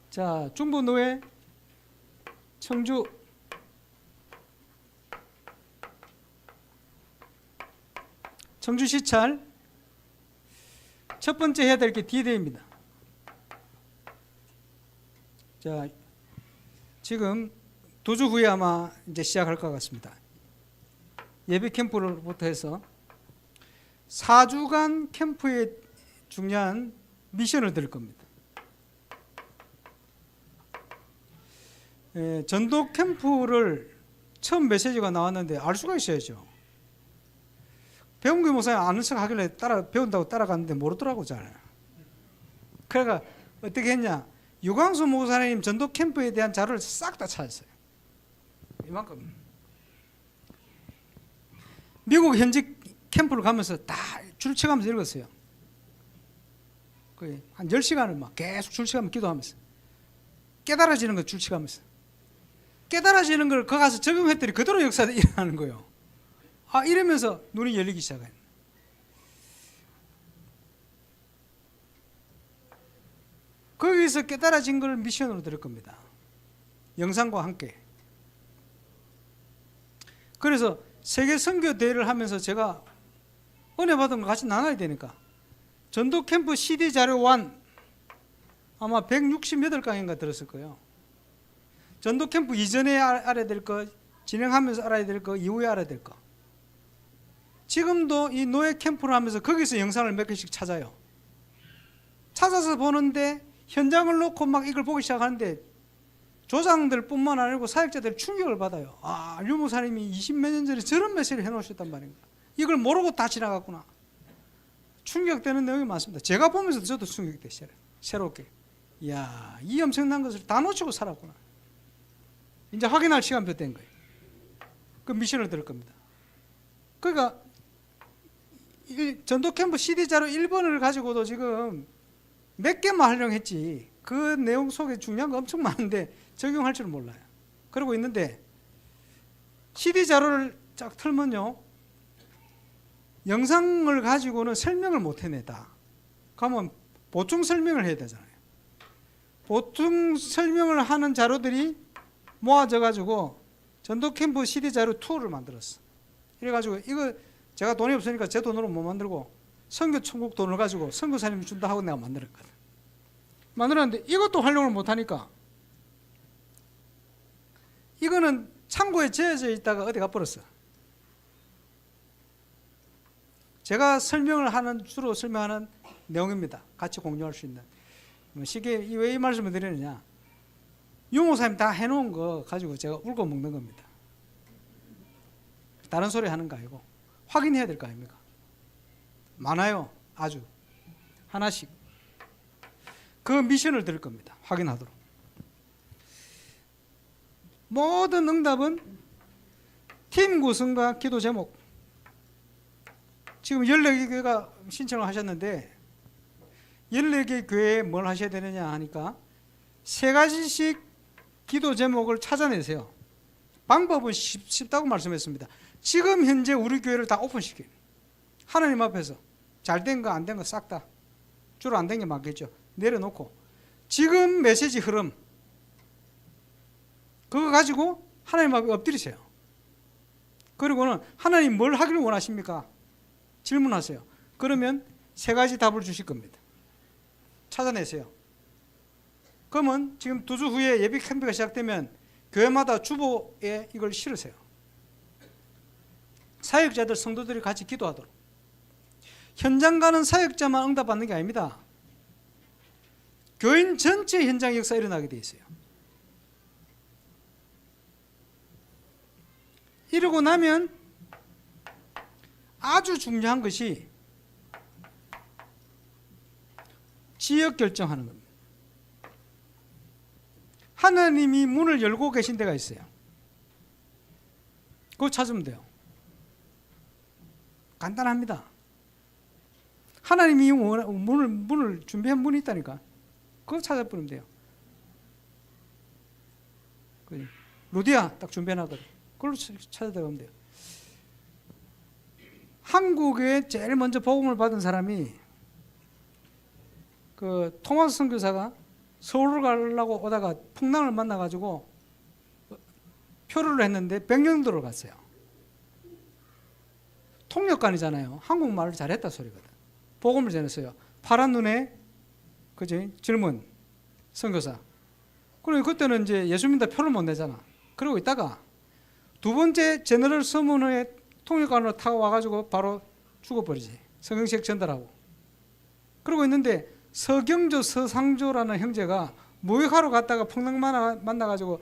자, 중부노회 청주 청주시찰 첫 번째 해야 될 게 D-Day입니다. 자, 지금 2주 후에 아마 이제 시작할 것 같습니다. 예비 캠프로부터 해서 4주간 캠프에 중요한 미션을 드릴 겁니다. 전도 캠프를 처음 메시지가 나왔는데 알 수가 있어야죠. 배운규 목사님 아는 척 하길래 배운다고 따라갔는데 모르더라고 잘. 그러니까 어떻게 했냐, 유광수 목사님 전도 캠프에 대한 자료를 싹 다 찾았어요. 이만큼. 미국 현지 캠프를 가면서 다 줄쳐가면서 읽었어요. 거의 한 10시간을 막 계속 줄쳐가면서 기도하면서 깨달아지는 거 줄쳐가면서 깨달아지는 걸 거기 가서 적용했더니 그대로 역사가 일어나는 거예요. 아, 이러면서 눈이 열리기 시작해요. 거기서 깨달아진 걸 미션으로 들을 겁니다. 영상과 함께. 그래서 세계 선교 대회를 하면서 제가 은혜 받은 걸 같이 나눠야 되니까 전도 캠프 CD 자료 1 아마 168강인가 들었을 거예요. 전도 캠프 이전에 알아야 될 거, 진행하면서 알아야 될 거, 이후에 알아야 될 거. 지금도 이 노예 캠프를 하면서 거기서 영상을 몇 개씩 찾아요. 찾아서 보는데 현장을 놓고 막 이걸 보기 시작하는데 조장들 뿐만 아니고 사역자들 충격을 받아요. 아, 유 목사님이 20몇 년 전에 저런 메시지를 해놓으셨단 말인가. 이걸 모르고 다 지나갔구나. 충격되는 내용이 많습니다. 제가 보면서 저도 충격됐어요. 새롭게. 이야, 이 엄청난 것을 다 놓치고 살았구나. 이제 확인할 시간표 된 거예요. 그 미션을 들을 겁니다. 그러니까 전도 캠프 CD 자료 1번을 가지고도 지금 몇 개만 활용했지 그 내용 속에 중요한 거 엄청 많은데 적용할 줄 몰라요. 그러고 있는데 CD 자료를 쫙 틀면요, 영상을 가지고는 설명을 못 해내다. 그러면 보충 설명을 해야 되잖아요. 보충 설명을 하는 자료들이 모아져 가지고 전도 캠프 CD 자료 2를 만들었어. 이래가지고 이거 제가 돈이 없으니까 제 돈으로 못 만들고 선교 천국 돈을 가지고 선교사님이 준다 하고 내가 만들었거든. 만들었는데 이것도 활용을 못하니까 이거는 창고에 재어져 있다가 어디 가버렸어. 제가 주로 설명하는 내용입니다. 같이 공유할 수 있는. 쉽게 왜 이 말씀을 드리느냐, 유 목사님 다 해놓은 거 가지고 제가 울고 먹는 겁니다. 다른 소리 하는 거 아니고 확인해야 될 거 아닙니까? 많아요. 아주 하나씩. 그 미션을 드릴 겁니다. 확인하도록. 모든 응답은 팀 구성과 기도 제목. 지금 14개가 신청을 하셨는데 14개 교회에 뭘 하셔야 되느냐 하니까 3가지씩 기도 제목을 찾아내세요. 방법은 쉽다고 말씀했습니다. 지금 현재 우리 교회를 다 오픈시켜요. 하나님 앞에서 잘 된 거 안 된 거 싹 다, 주로 안 된 게 많겠죠, 내려놓고 지금 메시지 흐름, 그거 가지고 하나님 앞에 엎드리세요. 그리고는 하나님 뭘 하기를 원하십니까? 질문하세요. 그러면 세 가지 답을 주실 겁니다. 찾아내세요. 그러면 지금 2주 후에 예비 캠프가 시작되면 교회마다 주보에 이걸 실으세요. 사역자들, 성도들이 같이 기도하도록. 현장 가는 사역자만 응답받는 게 아닙니다. 교인 전체 현장 역사 일어나게 돼 있어요. 이러고 나면 아주 중요한 것이 지역 결정하는 겁니다. 하나님이 문을 열고 계신 데가 있어요. 그거 찾으면 돼요. 간단합니다. 하나님이 문을 준비한 문이 있다니까. 그거 찾아보면 돼요. 루디아 딱 준비해놔도 그걸로 찾아보면 돼요. 한국에 제일 먼저 복음을 받은 사람이 그 토마스 선교사가 서울을 가려고 오다가 풍랑을 만나가지고 표류를 했는데 백령도로 갔어요. 통역관이잖아요. 한국말을 잘했다 소리거든. 복음을 전했어요. 파란 눈에 그지 젊은 선교사. 그리고 그때는 이제 예수 믿는다 표를 못 내잖아. 그러고 있다가 두 번째 제너럴 서문에 통역관으로 타고 와가지고 바로 죽어버리지. 성경책 전달하고. 그러고 있는데 서경조, 서상조라는 형제가 모욕하러 갔다가 풍랑 만나가지고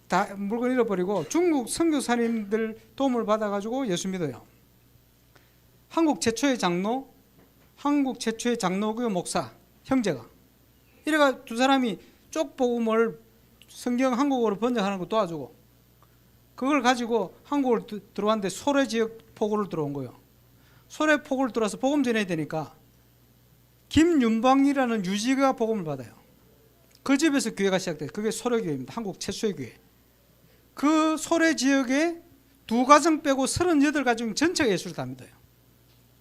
다 물건 잃어버리고 중국 선교사님들 도움을 받아가지고 예수 믿어요. 한국 최초의 장로, 한국 최초의 장로교 목사, 형제가. 이래가 두 사람이 쪽복음을 성경 한국어로 번역하는 거 도와주고 그걸 가지고 한국으로 들어왔는데 소래 지역 포고를 들어온 거예요. 소래 포고를 들어와서 복음 전해야 되니까 김윤방이라는 유지가 복음을 받아요. 그 집에서 교회가 시작돼요. 그게 소래교회입니다. 한국 최초의 교회. 그 소래 지역에 2가정 빼고 38가정 전체가 예수를 다 믿어요.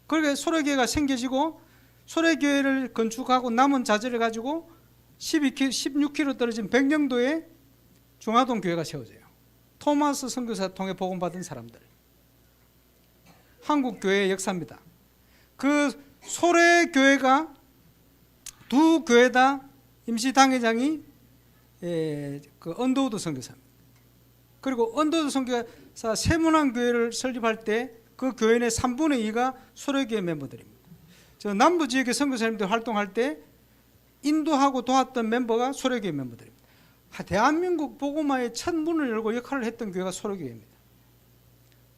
그렇게 소래교회가 생겨지고 소래교회를 건축하고 남은 자재를 가지고 16km 떨어진 백령도에 중화동 교회가 세워져요. 토마스 선교사 통해 복음 받은 사람들. 한국 교회의 역사입니다. 그 소래교회가 두 교회 다 임시 당회장이 그 언더우드 선교사입니다. 그리고 언더우드 선교사 세문안교회를 설립할 때 그 교인의 3분의 2가 소래교회 멤버들입니다. 저 남부 지역의 선교사님들 활동할 때 인도하고 도왔던 멤버가 소래교회 멤버들입니다. 대한민국 복음화의 첫 문을 열고 역할을 했던 교회가 소래교회입니다.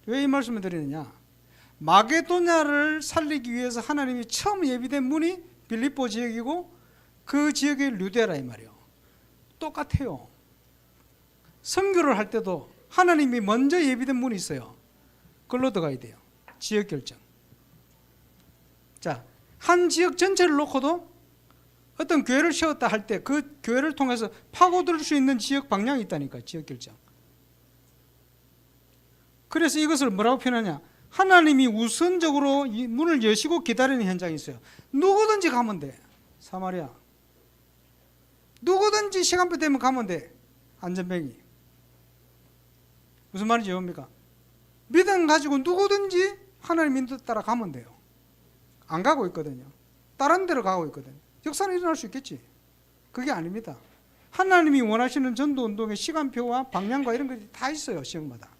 왜 이 말씀을 드리느냐? 마게도냐를 살리기 위해서 하나님이 처음 예비된 문이 빌립보 지역이고 그 지역의 류데라 이 말이에요. 똑같아요. 선교를 할 때도 하나님이 먼저 예비된 문이 있어요. 그걸로 들어가야 돼요. 지역 결정. 자, 한 지역 전체를 놓고도 어떤 교회를 세웠다 할 때 그 교회를 통해서 파고들 수 있는 지역 방향이 있다니까. 지역 결정. 그래서 이것을 뭐라고 표현하냐? 하나님이 우선적으로 이 문을 여시고 기다리는 현장이 있어요. 누구든지 가면 돼. 사마리아. 누구든지 시간표 되면 가면 돼. 안전뱅이. 무슨 말인지 이해합니까? 믿음 가지고 누구든지 하나님 인도 따라 가면 돼요. 안 가고 있거든요. 다른 데로 가고 있거든요. 역사는 일어날 수 있겠지. 그게 아닙니다. 하나님이 원하시는 전도운동의 시간표와 방향과 이런 것이 다 있어요. 지역마다.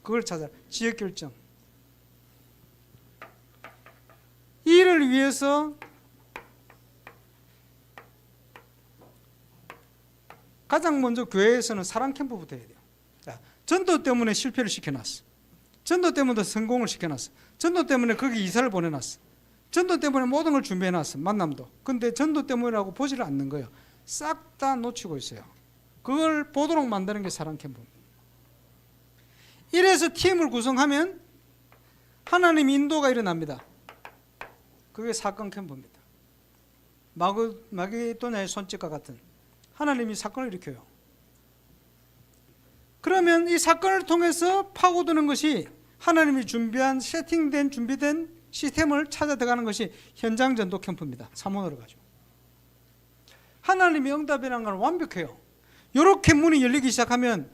그걸 찾아. 지역 결정. 이 일을 위해서 가장 먼저 교회에서는 사랑 캠프부터 해야 돼요. 자, 전도 때문에 실패를 시켜놨어. 전도 때문에 성공을 시켜놨어. 전도 때문에 거기 이사를 보내놨어. 전도 때문에 모든 걸 준비해놨어. 만남도. 근데 전도 때문이라고 보지를 않는 거예요. 싹 다 놓치고 있어요. 그걸 보도록 만드는 게 사랑 캠프입니다. 이래서 팀을 구성하면 하나님 인도가 일어납니다. 그게 사건 캠프입니다. 마게도냐의 손짓과 같은 하나님이 사건을 일으켜요. 그러면 이 사건을 통해서 파고드는 것이 하나님이 준비한 세팅된 준비된 시스템을 찾아 들어가는 것이 현장 전도 캠프입니다. 사모노를 가지고. 하나님이 응답이라는 건 완벽해요. 이렇게 문이 열리기 시작하면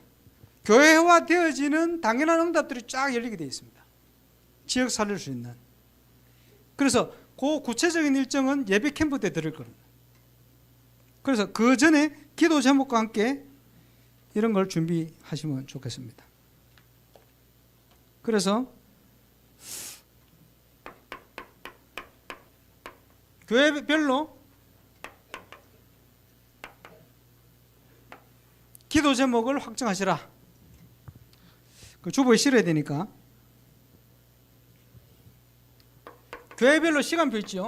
교회화되어지는 당연한 응답들이 쫙 열리게 되어 있습니다. 지역 살릴 수 있는. 그래서 그 구체적인 일정은 예배 캠프 때 들을 겁니다. 그래서 그 전에 기도 제목과 함께 이런 걸 준비하시면 좋겠습니다. 그래서 교회별로 기도 제목을 확정하시라. 그 주보에 실어야 되니까. 교회별로 시간표 있죠.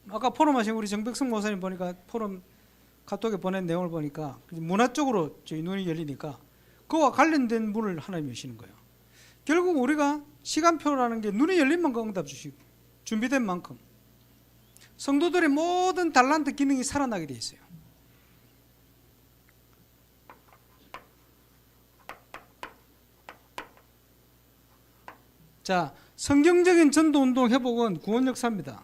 아까 포럼하신 우리 정백승 목사님 보니까 포럼 카톡에 보낸 내용을 보니까 문화 쪽으로 저희 눈이 열리니까 그와 관련된 문을 하나님 여시는 거예요. 결국 우리가 시간표라는 게 눈이 열린 만큼 응답 주시고 준비된 만큼 성도들의 모든 달란트 기능이 살아나게 돼 있어요. 자, 성경적인 전도운동 회복은 구원 역사입니다.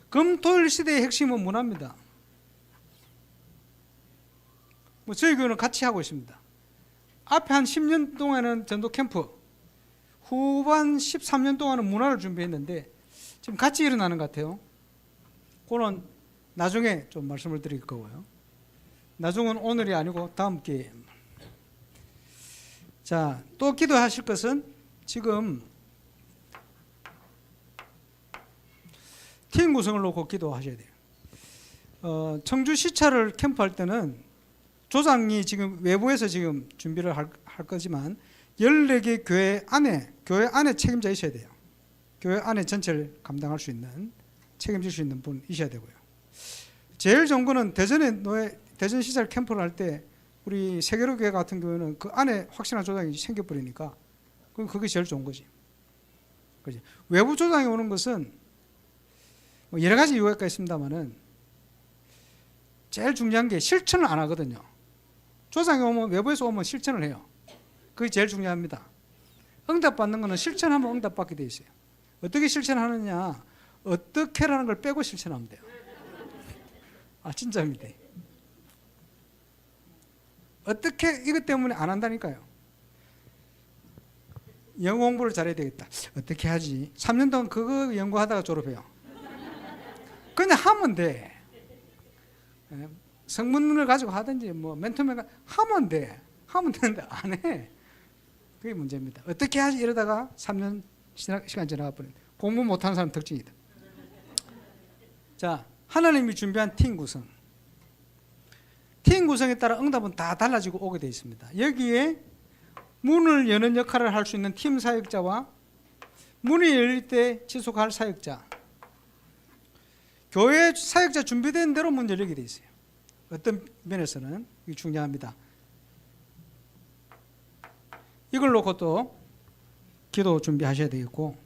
금토일 시대의 핵심은 문화입니다. 저희 교회는 같이 하고 있습니다. 앞에 한 10년 동안은 전도 캠프, 후반 13년 동안은 문화를 준비했는데 지금 같이 일어나는 것 같아요. 그거는 나중에 좀 말씀을 드릴 거고요. 나중은 오늘이 아니고 다음 기회에. 자, 또 기도하실 것은 지금 팀 구성을 놓고 기도하셔야 돼요. 청주 시차를 캠프할 때는 조장이 지금 외부에서 지금 준비를 할 거지만 14개 교회 안에 책임자 있어야 돼요. 교회 안에 전체를 감당할 수 있는, 책임질 수 있는 분 있어야 되고요. 제일 좋은 거는 대전 시찰 캠프를 할 때 우리 세계로 교회 같은 경우는 그 안에 확실한 조장이 생겨버리니까 그게 제일 좋은 거지. 그렇지? 외부 조장이 오는 것은 뭐 여러 가지 이유가 있습니다만은 제일 중요한 게 실천을 안 하거든요. 조장이 오면 외부에서 오면 실천을 해요. 그게 제일 중요합니다. 응답받는 거는 실천하면 응답받게 돼 있어요. 어떻게 실천하느냐, 어떻게라는 걸 빼고 실천하면 돼요. 아, 진짜입니다. 어떻게 이것 때문에 안 한다니까요. 영어 공부를 잘해야 되겠다. 어떻게 하지? 3년 동안 그거 연구하다가 졸업해요. 그냥 하면 돼. 성문을 가지고 하든지 뭐 멘토맨 하면 돼. 하면 되는데 안 해. 그게 문제입니다. 어떻게 하지? 이러다가 3년 시간 지나가 버린 공부 못하는 사람 특징이다. 자, 하나님이 준비한 팀 구성. 팀 구성에 따라 응답은 다 달라지고 오게 되어 있습니다. 여기에 문을 여는 역할을 할 수 있는 팀 사역자와 문이 열릴 때 지속할 사역자, 교회 사역자 준비된 대로 문 열리게 되어 있어요. 어떤 면에서는 이게 중요합니다. 이걸 놓고 또 기도 준비하셔야 되겠고,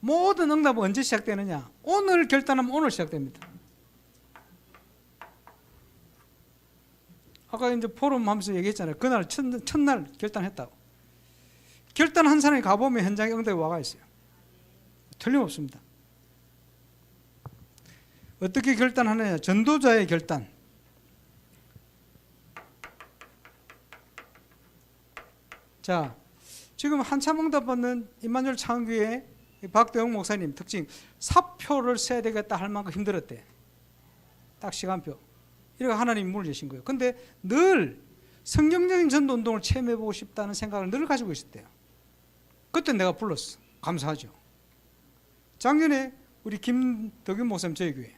모든 응답은 언제 시작되느냐? 오늘 결단하면 오늘 시작됩니다. 아까 이제 포럼 하면서 얘기했잖아요. 그날 첫날 결단했다고. 결단한 사람이 가보면 현장에 응답이 와가 있어요. 틀림없습니다. 어떻게 결단하느냐? 전도자의 결단. 자, 지금 한참 응답받는 임마누엘 창교회 박대웅 목사님 특징, 사표를 써야 되겠다 할 만큼 힘들었대. 딱 시간표. 이렇게 하나님이 문을 여신 거예요. 근데 늘 성경적인 전도운동을 체험해보고 싶다는 생각을 늘 가지고 있었대요. 그때 내가 불렀어. 감사하죠. 작년에 우리 김덕윤 목사님 저희 교회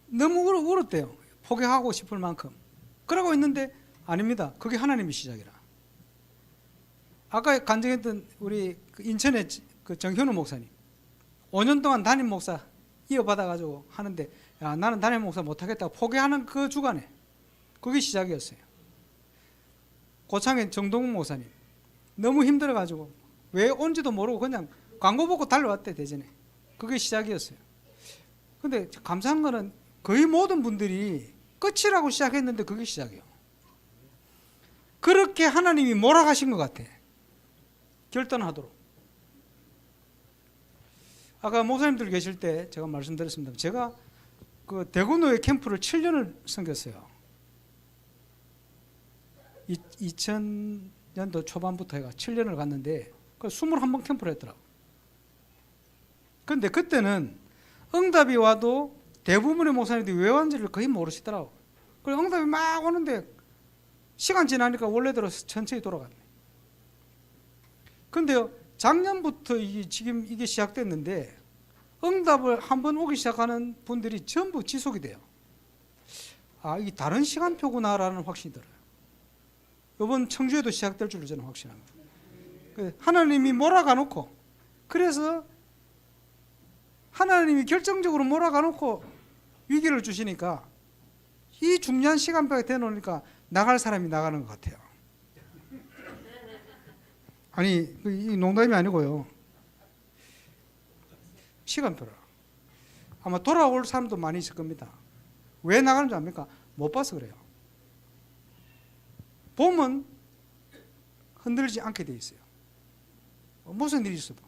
너무 울었대요. 포기하고 싶을 만큼. 그러고 있는데 아닙니다. 그게 하나님의 시작이라. 아까 간증했던 우리 인천의 그 정현우 목사님 5년 동안 담임 목사 이어받아가지고 하는데, 야, 나는 담임 목사 못하겠다고 포기하는 그 주간에 그게 시작이었어요. 고창의 정동훈 목사님 너무 힘들어가지고 왜 온지도 모르고 그냥 광고 보고 달려왔대, 대전에. 그게 시작이었어요. 근데 감사한 거는 거의 모든 분들이 끝이라고 시작했는데 그게 시작이에요. 그렇게 하나님이 몰아가신 것 같아. 결단하도록. 아까 목사님들 계실 때 제가 말씀드렸습니다. 제가 그 대구노예 캠프를 7년을 섬겼어요. 2000년도 초반부터 해가 7년을 갔는데 그 21번 캠프를 했더라고. 근데 그때는 응답이 와도 대부분의 목사님들이 왜 왔는지를 거의 모르시더라고. 그래서 응답이 막 오는데 시간 지나니까 원래대로 천천히 돌아갔네. 근데 작년부터 지금 이게 시작됐는데 응답을 한번 오기 시작하는 분들이 전부 지속이 돼요. 아, 이게 다른 시간표구나라는 확신이 들어요. 이번 청주에도 시작될 줄로 저는 확신합니다. 하나님이 몰아가 놓고, 그래서 하나님이 결정적으로 몰아가 놓고 위기를 주시니까 이 중요한 시간표가 되놓으니까 나갈 사람이 나가는 것 같아요. 아니, 이 농담이 아니고요. 시간표라. 아마 돌아올 사람도 많이 있을 겁니다. 왜 나가는 줄 압니까? 못 봐서 그래요. 보면 흔들리지 않게 돼 있어요. 무슨 일이 있어도.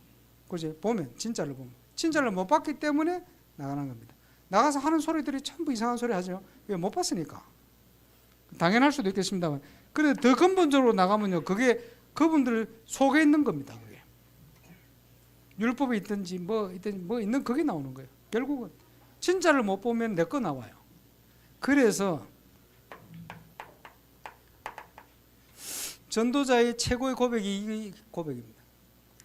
그지? 보면, 진짜를 보면. 진짜를 못 봤기 때문에 나가는 겁니다. 나가서 하는 소리들이 전부 이상한 소리 하죠. 왜? 못 봤으니까. 당연할 수도 있겠습니다만. 그런데 더 근본적으로 나가면요, 그게 그분들 속에 있는 겁니다. 그게. 율법이 있든지 뭐 있는 그게 나오는 거예요. 결국은 진짜를 못 보면 내 거 나와요. 그래서 전도자의 최고의 고백이 이 고백입니다.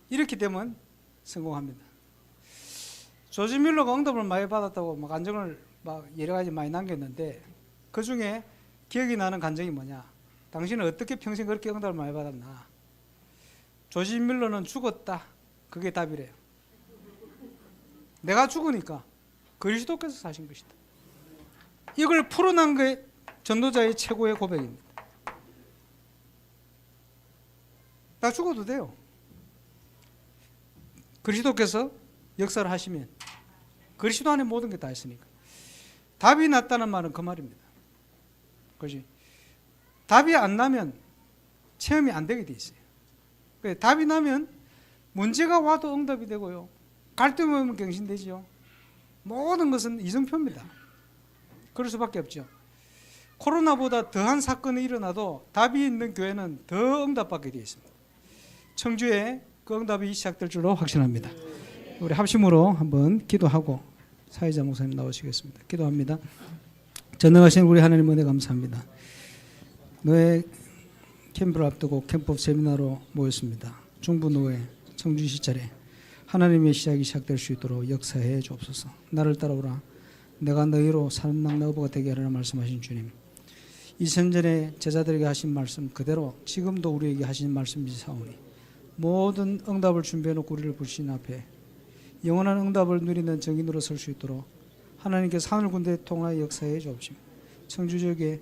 이렇게 되면 성공합니다. 조지 밀러가 응답을 많이 받았다고 막 간증을 막 여러 가지 많이 남겼는데 그 중에 기억이 나는 간증이 뭐냐? 당신은 어떻게 평생 그렇게 응답을 많이 받았나? 조지 밀러는 죽었다. 그게 답이래요. 내가 죽으니까 그리스도께서 사신 것이다. 이걸 풀어난 게 전도자의 최고의 고백입니다. 나 죽어도 돼요. 그리스도께서 역사를 하시면 그리스도 안에 모든 게 다 있으니까. 답이 났다는 말은 그 말입니다. 그렇지? 답이 안 나면 체험이 안 되게 돼 있어요. 답이 나면 문제가 와도 응답이 되고요. 갈등이 오면 갱신되죠. 모든 것은 이정표입니다. 그럴 수밖에 없죠. 코로나보다 더한 사건이 일어나도 답이 있는 교회는 더 응답받게 되어 있습니다. 청주에 그 응답이 시작될 줄로 확신합니다. 우리 합심으로 한번 기도하고 사회자 목사님 나오시겠습니다. 기도합니다. 전능하신 우리 하나님 은혜 감사합니다. 노예 캠프를 앞두고 캠프 세미나로 모였습니다. 중부 노예 청주 시찰에 하나님의 시작이 시작될 수 있도록 역사해 주옵소서. 나를 따라오라. 내가 너희로 사는 낙너버가 되게 하리라 말씀하신 주님. 2000년 전에 제자들에게 하신 말씀 그대로 지금도 우리에게 하신 말씀이지 사오니 모든 응답을 준비해 놓고 우리를 부르신 앞에 영원한 응답을 누리는 정인으로 설 수 있도록 하나님께서 하늘 군대에 통하여 역사해 주옵시며 청주 지역에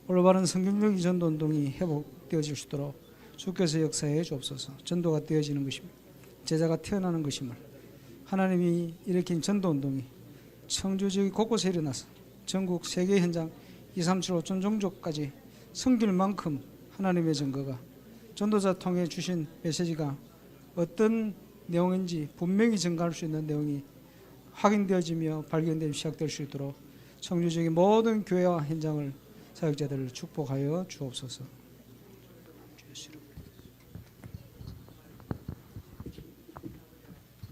올바른 성경적인 전도운동이 회복되어질 수 있도록 주께서 역사해 주옵소서. 전도가 되어지는 것입니다. 제자가 태어나는 것임을 하나님이 일으킨 전도운동이 청주 지역 곳곳에 일어나서 전국 세계 현장 237호 전 종족까지 섬길 만큼 하나님의 증거가 전도자 통해 주신 메시지가 어떤 내용인지 분명히 증가할 수 있는 내용이 확인되어지며 발견되기 시작될 수 있도록 청주 지역의 모든 교회와 현장을 사역자들을 축복하여 주옵소서. 주여